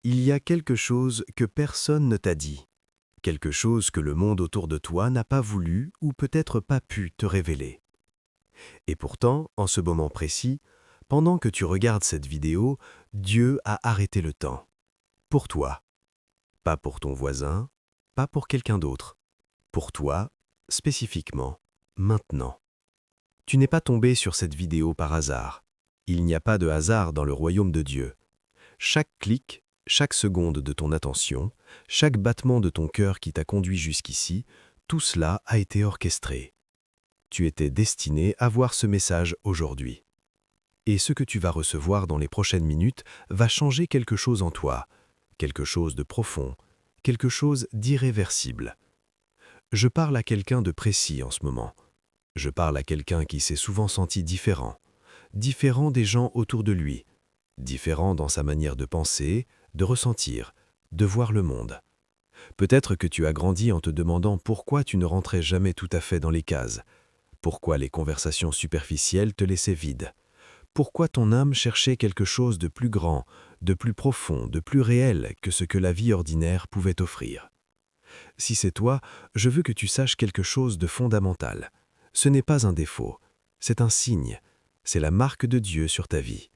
Il y a quelque chose que personne ne t'a dit, quelque chose que le monde autour de toi n'a pas voulu ou peut-être pas pu te révéler. Et pourtant, en ce moment précis, pendant que tu regardes cette vidéo, Dieu a arrêté le temps. Pour toi. Pas pour ton voisin, pas pour quelqu'un d'autre. Pour toi, spécifiquement, maintenant. Tu n'es pas tombé sur cette vidéo par hasard. Il n'y a pas de hasard dans le royaume de Dieu. Chaque clic, chaque seconde de ton attention, chaque battement de ton cœur qui t'a conduit jusqu'ici, tout cela a été orchestré. Tu étais destiné à voir ce message aujourd'hui. Et ce que tu vas recevoir dans les prochaines minutes va changer quelque chose en toi, quelque chose de profond, quelque chose d'irréversible. Je parle à quelqu'un de précis en ce moment. Je parle à quelqu'un qui s'est souvent senti différent, différent des gens autour de lui, différent dans sa manière de penser, de ressentir, de voir le monde. Peut-être que tu as grandi en te demandant pourquoi tu ne rentrais jamais tout à fait dans les cases, pourquoi les conversations superficielles te laissaient vide, pourquoi ton âme cherchait quelque chose de plus grand, de plus profond, de plus réel que ce que la vie ordinaire pouvait offrir. Si c'est toi, je veux que tu saches quelque chose de fondamental. Ce n'est pas un défaut, c'est un signe, c'est la marque de Dieu sur ta vie.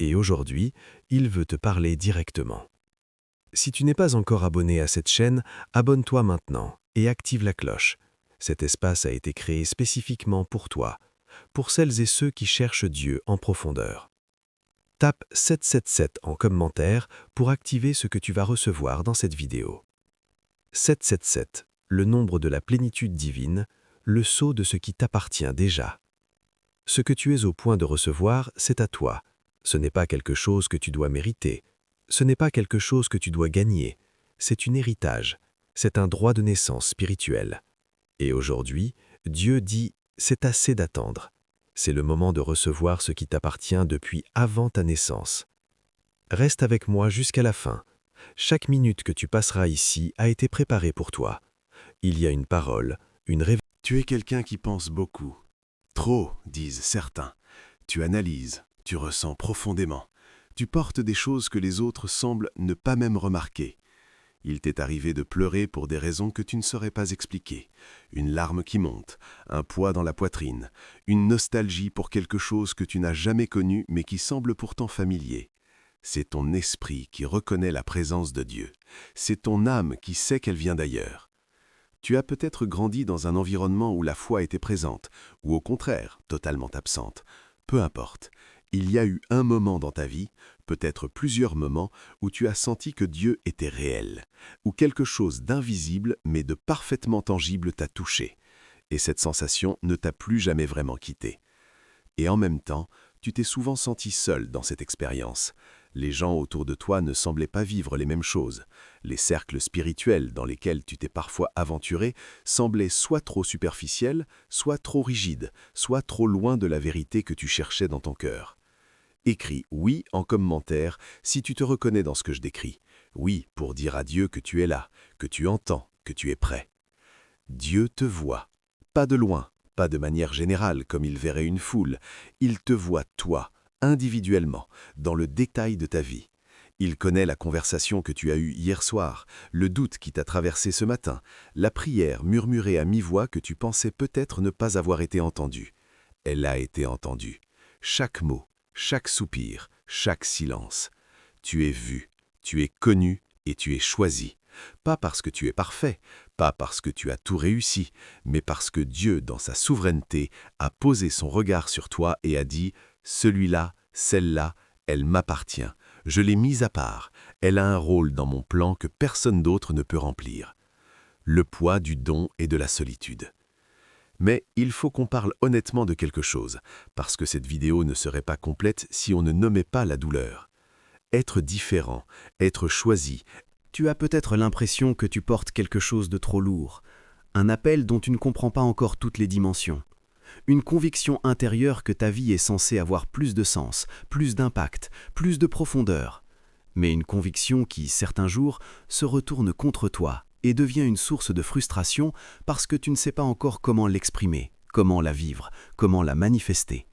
Et aujourd'hui, il veut te parler directement. Si tu n'es pas encore abonné à cette chaîne, abonne-toi maintenant et active la cloche. Cet espace a été créé spécifiquement pour toi, pour celles et ceux qui cherchent Dieu en profondeur. Tape 777 en commentaire pour activer ce que tu vas recevoir dans cette vidéo. 777, le nombre de la plénitude divine, le sceau de ce qui t'appartient déjà. Ce que tu es au point de recevoir, c'est à toi. Ce n'est pas quelque chose que tu dois mériter. Ce n'est pas quelque chose que tu dois gagner. C'est un héritage. C'est un droit de naissance spirituel. Et aujourd'hui, Dieu dit « c'est assez d'attendre ». C'est le moment de recevoir ce qui t'appartient depuis avant ta naissance. Reste avec moi jusqu'à la fin. Chaque minute que tu passeras ici a été préparée pour toi. Il y a une parole, une révélation. Tu es quelqu'un qui pense beaucoup. Trop, disent certains. Tu analyses, tu ressens profondément. Tu portes des choses que les autres semblent ne pas même remarquer. Il t'est arrivé de pleurer pour des raisons que tu ne saurais pas expliquer. Une larme qui monte, un poids dans la poitrine, une nostalgie pour quelque chose que tu n'as jamais connu mais qui semble pourtant familier. C'est ton esprit qui reconnaît la présence de Dieu. C'est ton âme qui sait qu'elle vient d'ailleurs. Tu as peut-être grandi dans un environnement où la foi était présente, ou au contraire, totalement absente. Peu importe. Il y a eu un moment dans ta vie, peut-être plusieurs moments, où tu as senti que Dieu était réel, où quelque chose d'invisible mais de parfaitement tangible t'a touché, et cette sensation ne t'a plus jamais vraiment quitté. Et en même temps, tu t'es souvent senti seul dans cette expérience. Les gens autour de toi ne semblaient pas vivre les mêmes choses. Les cercles spirituels dans lesquels tu t'es parfois aventuré semblaient soit trop superficiels, soit trop rigides, soit trop loin de la vérité que tu cherchais dans ton cœur. Écris « oui » en commentaire si tu te reconnais dans ce que je décris. Oui, pour dire à Dieu que tu es là, que tu entends, que tu es prêt. Dieu te voit, pas de loin, pas de manière générale comme il verrait une foule. Il te voit toi, individuellement, dans le détail de ta vie. Il connaît la conversation que tu as eue hier soir, le doute qui t'a traversé ce matin, la prière murmurée à mi-voix que tu pensais peut-être ne pas avoir été entendue. Elle a été entendue. Chaque mot, chaque soupir, chaque silence. Tu es vu, tu es connu et tu es choisi. Pas parce que tu es parfait, pas parce que tu as tout réussi, mais parce que Dieu, dans sa souveraineté, a posé son regard sur toi et a dit « celui-là, celle-là, elle m'appartient. Je l'ai mise à part. Elle a un rôle dans mon plan que personne d'autre ne peut remplir. » Le poids du don et de la solitude. Mais il faut qu'on parle honnêtement de quelque chose, parce que cette vidéo ne serait pas complète si on ne nommait pas la douleur. Être différent, être choisi. Tu as peut-être l'impression que tu portes quelque chose de trop lourd, un appel dont tu ne comprends pas encore toutes les dimensions, une conviction intérieure que ta vie est censée avoir plus de sens, plus d'impact, plus de profondeur, mais une conviction qui, certains jours, se retourne contre toi et devient une source de frustration parce que tu ne sais pas encore comment l'exprimer, comment la vivre, comment la manifester.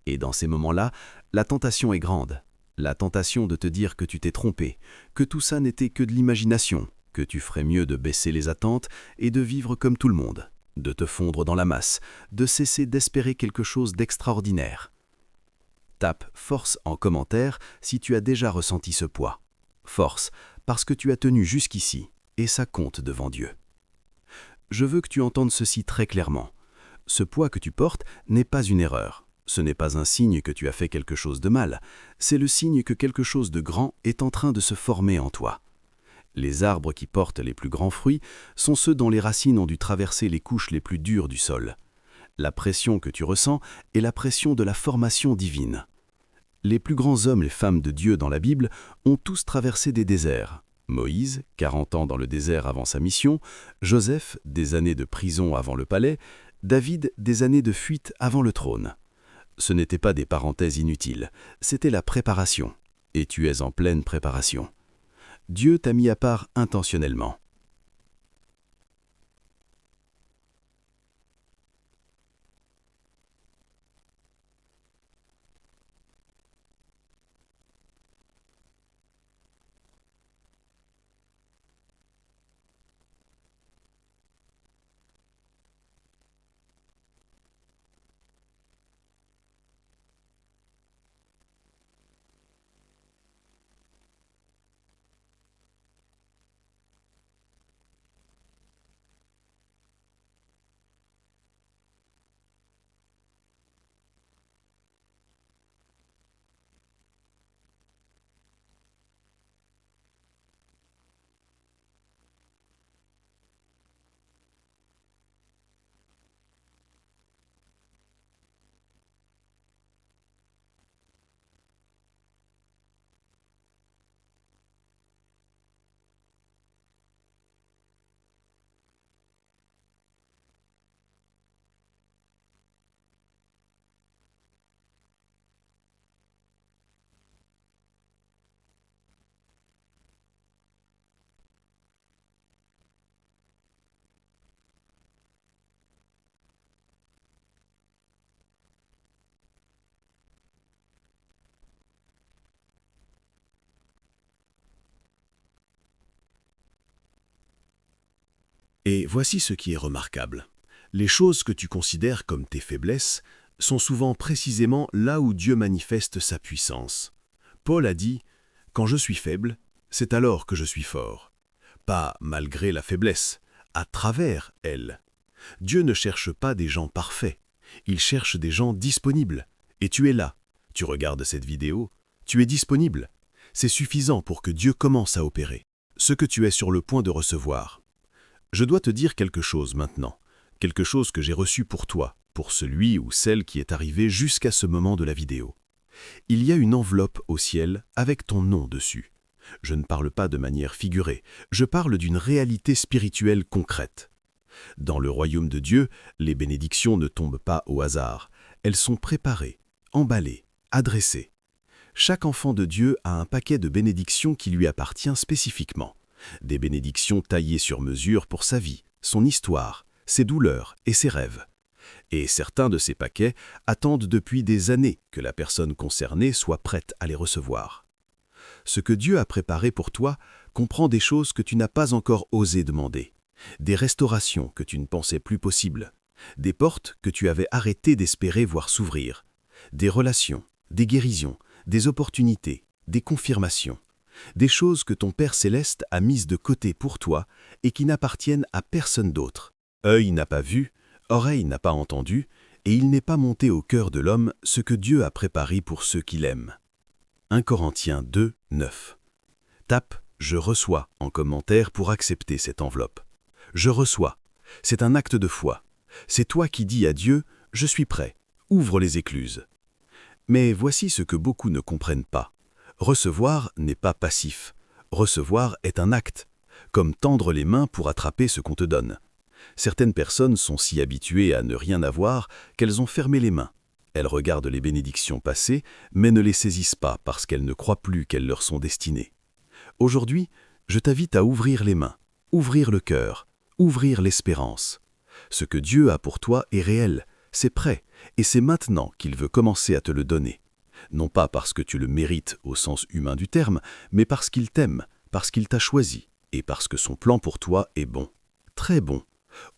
Et dans ces moments-là, la tentation est grande. La tentation de te dire que tu t'es trompé, que tout ça n'était que de l'imagination, que tu ferais mieux de baisser les attentes et de vivre comme tout le monde, de te fondre dans la masse, de cesser d'espérer quelque chose d'extraordinaire. Tape force en commentaire si tu as déjà ressenti ce poids. Force, parce que tu as tenu jusqu'ici, et ça compte devant Dieu. Je veux que tu entendes ceci très clairement. Ce poids que tu portes n'est pas une erreur. Ce n'est pas un signe que tu as fait quelque chose de mal. C'est le signe que quelque chose de grand est en train de se former en toi. Les arbres qui portent les plus grands fruits sont ceux dont les racines ont dû traverser les couches les plus dures du sol. La pression que tu ressens est la pression de la formation divine. Les plus grands hommes et femmes de Dieu dans la Bible ont tous traversé des déserts. Moïse, 40 ans dans le désert avant sa mission, Joseph, des années de prison avant le palais, David, des années de fuite avant le trône. Ce n'étaient pas des parenthèses inutiles, c'était la préparation. Et tu es en pleine préparation. Dieu t'a mis à part intentionnellement. Et voici ce qui est remarquable. Les choses que tu considères comme tes faiblesses sont souvent précisément là où Dieu manifeste sa puissance. Paul a dit « Quand je suis faible, c'est alors que je suis fort. » Pas malgré la faiblesse, à travers elle. Dieu ne cherche pas des gens parfaits, il cherche des gens disponibles. Et tu es là, tu regardes cette vidéo, tu es disponible. C'est suffisant pour que Dieu commence à opérer ce que tu es sur le point de recevoir. Je dois te dire quelque chose maintenant, quelque chose que j'ai reçu pour toi, pour celui ou celle qui est arrivé jusqu'à ce moment de la vidéo. Il y a une enveloppe au ciel avec ton nom dessus. Je ne parle pas de manière figurée, je parle d'une réalité spirituelle concrète. Dans le royaume de Dieu, les bénédictions ne tombent pas au hasard. Elles sont préparées, emballées, adressées. Chaque enfant de Dieu a un paquet de bénédictions qui lui appartient spécifiquement. Des bénédictions taillées sur mesure pour sa vie, son histoire, ses douleurs et ses rêves. Et certains de ces paquets attendent depuis des années que la personne concernée soit prête à les recevoir. Ce que Dieu a préparé pour toi comprend des choses que tu n'as pas encore osé demander, des restaurations que tu ne pensais plus possibles, des portes que tu avais arrêté d'espérer voir s'ouvrir, des relations, des guérisons, des opportunités, des confirmations. Des choses que ton Père Céleste a mises de côté pour toi et qui n'appartiennent à personne d'autre. Œil n'a pas vu, oreille n'a pas entendu, et il n'est pas monté au cœur de l'homme ce que Dieu a préparé pour ceux qui l'aiment. 1 Corinthiens 2, 9. Tape « Je reçois » en commentaire pour accepter cette enveloppe. Je reçois. C'est un acte de foi. C'est toi qui dis à Dieu « Je suis prêt. Ouvre les écluses. » Mais voici ce que beaucoup ne comprennent pas. Recevoir n'est pas passif. Recevoir est un acte, comme tendre les mains pour attraper ce qu'on te donne. Certaines personnes sont si habituées à ne rien avoir qu'elles ont fermé les mains. Elles regardent les bénédictions passées, mais ne les saisissent pas parce qu'elles ne croient plus qu'elles leur sont destinées. Aujourd'hui, je t'invite à ouvrir les mains, ouvrir le cœur, ouvrir l'espérance. Ce que Dieu a pour toi est réel, c'est prêt, et c'est maintenant qu'il veut commencer à te le donner. Non pas parce que tu le mérites au sens humain du terme, mais parce qu'il t'aime, parce qu'il t'a choisi, et parce que son plan pour toi est bon, très bon,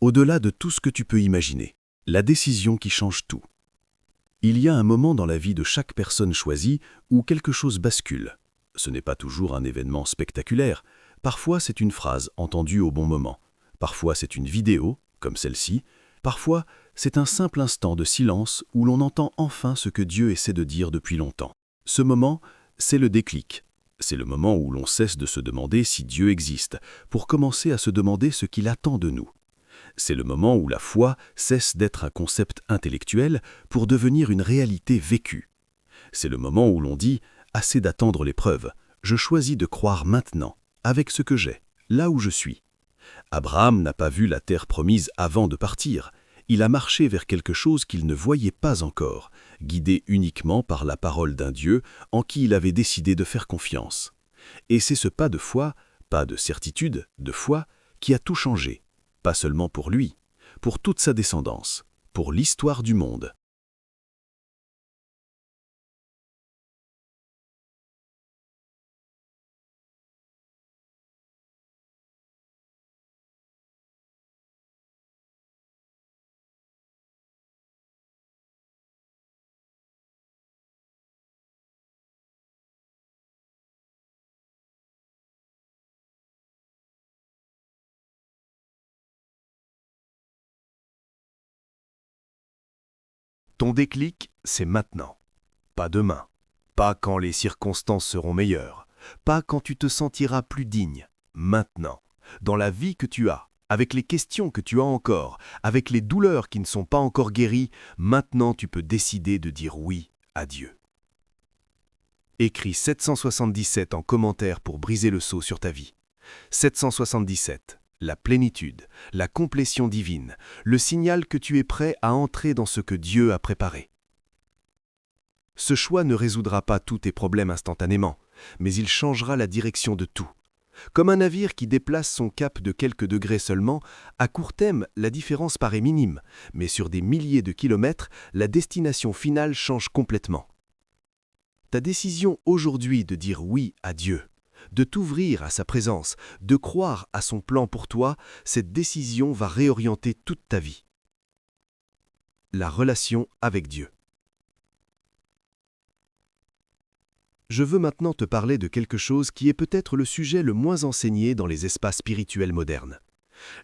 au-delà de tout ce que tu peux imaginer. La décision qui change tout. Il y a un moment dans la vie de chaque personne choisie où quelque chose bascule. Ce n'est pas toujours un événement spectaculaire. Parfois, c'est une phrase entendue au bon moment. Parfois, c'est une vidéo, comme celle-ci. Parfois, c'est un simple instant de silence où l'on entend enfin ce que Dieu essaie de dire depuis longtemps. Ce moment, c'est le déclic. C'est le moment où l'on cesse de se demander si Dieu existe, pour commencer à se demander ce qu'il attend de nous. C'est le moment où la foi cesse d'être un concept intellectuel pour devenir une réalité vécue. C'est le moment où l'on dit « assez d'attendre l'épreuve, je choisis de croire maintenant, avec ce que j'ai, là où je suis ». Abraham n'a pas vu la terre promise avant de partir. Il a marché vers quelque chose qu'il ne voyait pas encore, guidé uniquement par la parole d'un Dieu en qui il avait décidé de faire confiance. Et c'est ce pas de foi, pas de certitude, de foi, qui a tout changé. Pas seulement pour lui, pour toute sa descendance, pour l'histoire du monde. Ton déclic, c'est maintenant, pas demain, pas quand les circonstances seront meilleures, pas quand tu te sentiras plus digne, maintenant, dans la vie que tu as, avec les questions que tu as encore, avec les douleurs qui ne sont pas encore guéries, maintenant tu peux décider de dire oui à Dieu. Écris 777 en commentaire pour briser le sceau sur ta vie. 777. La plénitude, la complétion divine, le signal que tu es prêt à entrer dans ce que Dieu a préparé. Ce choix ne résoudra pas tous tes problèmes instantanément, mais il changera la direction de tout. Comme un navire qui déplace son cap de quelques degrés seulement, à court terme, la différence paraît minime, mais sur des milliers de kilomètres, la destination finale change complètement. Ta décision aujourd'hui de dire oui à Dieu, de t'ouvrir à sa présence, de croire à son plan pour toi, cette décision va réorienter toute ta vie. La relation avec Dieu. Je veux maintenant te parler de quelque chose qui est peut-être le sujet le moins enseigné dans les espaces spirituels modernes.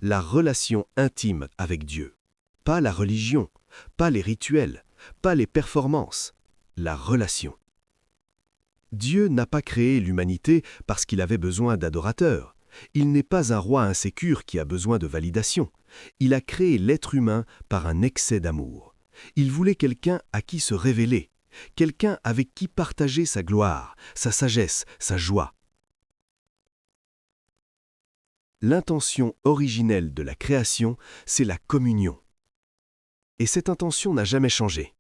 La relation intime avec Dieu. Pas la religion, pas les rituels, pas les performances. La relation. Dieu n'a pas créé l'humanité parce qu'il avait besoin d'adorateurs. Il n'est pas un roi insécure qui a besoin de validation. Il a créé l'être humain par un excès d'amour. Il voulait quelqu'un à qui se révéler, quelqu'un avec qui partager sa gloire, sa sagesse, sa joie. L'intention originelle de la création, c'est la communion. Et cette intention n'a jamais changé.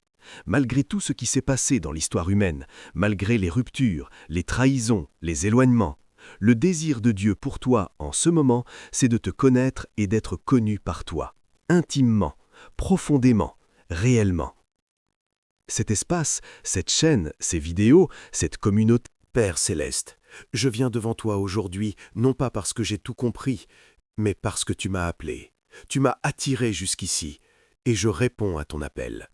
Malgré tout ce qui s'est passé dans l'histoire humaine, malgré les ruptures, les trahisons, les éloignements, le désir de Dieu pour toi en ce moment, c'est de te connaître et d'être connu par toi, intimement, profondément, réellement. Cet espace, cette chaîne, ces vidéos, cette communauté, Père céleste, je viens devant toi aujourd'hui, non pas parce que j'ai tout compris, mais parce que tu m'as appelé, tu m'as attiré jusqu'ici, et je réponds à ton appel.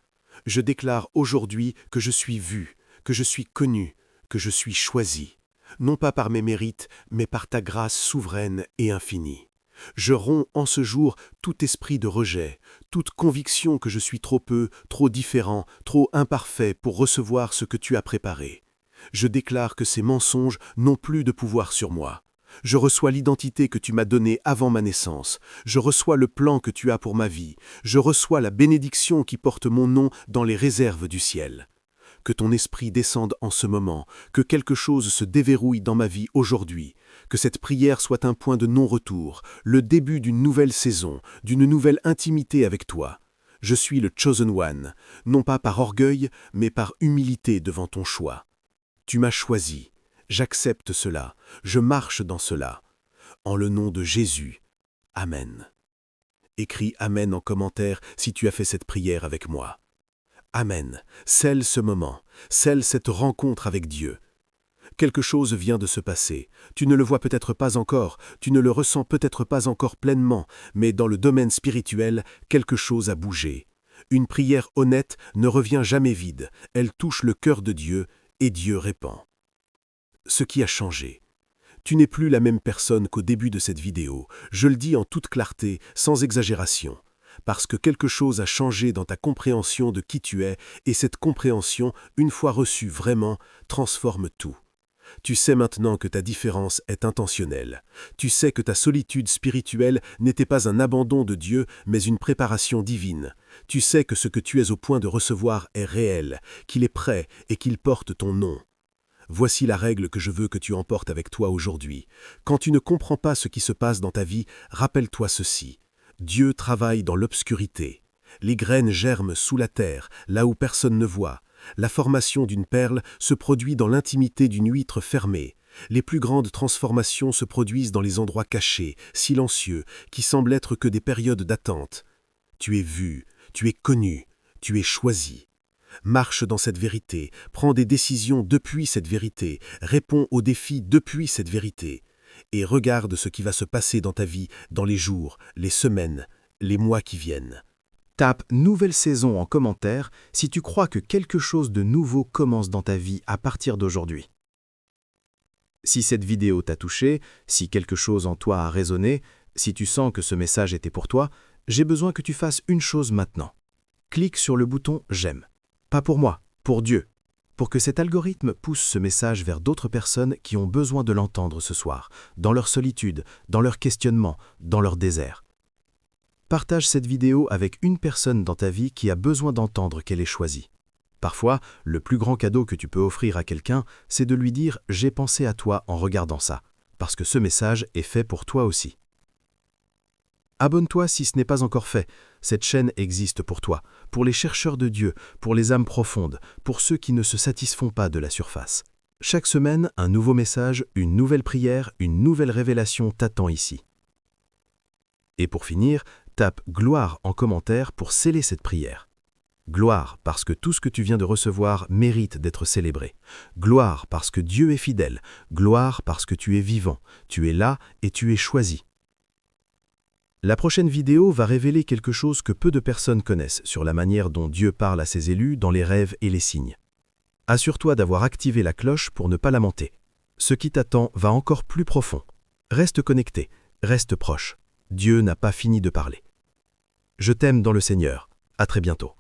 Je déclare aujourd'hui que je suis vu, que je suis connu, que je suis choisi, non pas par mes mérites, mais par ta grâce souveraine et infinie. Je romps en ce jour tout esprit de rejet, toute conviction que je suis trop peu, trop différent, trop imparfait pour recevoir ce que tu as préparé. Je déclare que ces mensonges n'ont plus de pouvoir sur moi. Je reçois l'identité que tu m'as donnée avant ma naissance. Je reçois le plan que tu as pour ma vie. Je reçois la bénédiction qui porte mon nom dans les réserves du ciel. Que ton esprit descende en ce moment, que quelque chose se déverrouille dans ma vie aujourd'hui, que cette prière soit un point de non-retour, le début d'une nouvelle saison, d'une nouvelle intimité avec toi. Je suis le Chosen One, non pas par orgueil, mais par humilité devant ton choix. Tu m'as choisi. J'accepte cela, je marche dans cela. En le nom de Jésus. Amen. Écris Amen en commentaire si tu as fait cette prière avec moi. Amen. Scelle ce moment, scelle cette rencontre avec Dieu. Quelque chose vient de se passer. Tu ne le vois peut-être pas encore, tu ne le ressens peut-être pas encore pleinement, mais dans le domaine spirituel, quelque chose a bougé. Une prière honnête ne revient jamais vide, elle touche le cœur de Dieu et Dieu répond. Ce qui a changé. Tu n'es plus la même personne qu'au début de cette vidéo, je le dis en toute clarté, sans exagération, parce que quelque chose a changé dans ta compréhension de qui tu es, et cette compréhension, une fois reçue vraiment, transforme tout. Tu sais maintenant que ta différence est intentionnelle. Tu sais que ta solitude spirituelle n'était pas un abandon de Dieu, mais une préparation divine. Tu sais que ce que tu es au point de recevoir est réel, qu'il est prêt et qu'il porte ton nom. Voici la règle que je veux que tu emportes avec toi aujourd'hui. Quand tu ne comprends pas ce qui se passe dans ta vie, rappelle-toi ceci. Dieu travaille dans l'obscurité. Les graines germent sous la terre, là où personne ne voit. La formation d'une perle se produit dans l'intimité d'une huître fermée. Les plus grandes transformations se produisent dans les endroits cachés, silencieux, qui semblent être que des périodes d'attente. Tu es vu, tu es connu, tu es choisi. Marche dans cette vérité, prends des décisions depuis cette vérité, réponds aux défis depuis cette vérité. Et regarde ce qui va se passer dans ta vie dans les jours, les semaines, les mois qui viennent. Tape « Nouvelle saison » en commentaire si tu crois que quelque chose de nouveau commence dans ta vie à partir d'aujourd'hui. Si cette vidéo t'a touché, si quelque chose en toi a résonné, si tu sens que ce message était pour toi, j'ai besoin que tu fasses une chose maintenant. Clique sur le bouton « J'aime ». Pas pour moi, pour Dieu. Pour que cet algorithme pousse ce message vers d'autres personnes qui ont besoin de l'entendre ce soir, dans leur solitude, dans leur questionnement, dans leur désert. Partage cette vidéo avec une personne dans ta vie qui a besoin d'entendre qu'elle est choisie. Parfois, le plus grand cadeau que tu peux offrir à quelqu'un, c'est de lui dire « J'ai pensé à toi en regardant ça », parce que ce message est fait pour toi aussi. Abonne-toi si ce n'est pas encore fait. Cette chaîne existe pour toi, pour les chercheurs de Dieu, pour les âmes profondes, pour ceux qui ne se satisfont pas de la surface. Chaque semaine, un nouveau message, une nouvelle prière, une nouvelle révélation t'attend ici. Et pour finir, tape « Gloire » en commentaire pour sceller cette prière. Gloire parce que tout ce que tu viens de recevoir mérite d'être célébré. Gloire parce que Dieu est fidèle. Gloire parce que tu es vivant. Tu es là et tu es choisi. La prochaine vidéo va révéler quelque chose que peu de personnes connaissent sur la manière dont Dieu parle à ses élus dans les rêves et les signes. Assure-toi d'avoir activé la cloche pour ne pas la manquer. Ce qui t'attend va encore plus profond. Reste connecté, reste proche. Dieu n'a pas fini de parler. Je t'aime dans le Seigneur. À très bientôt.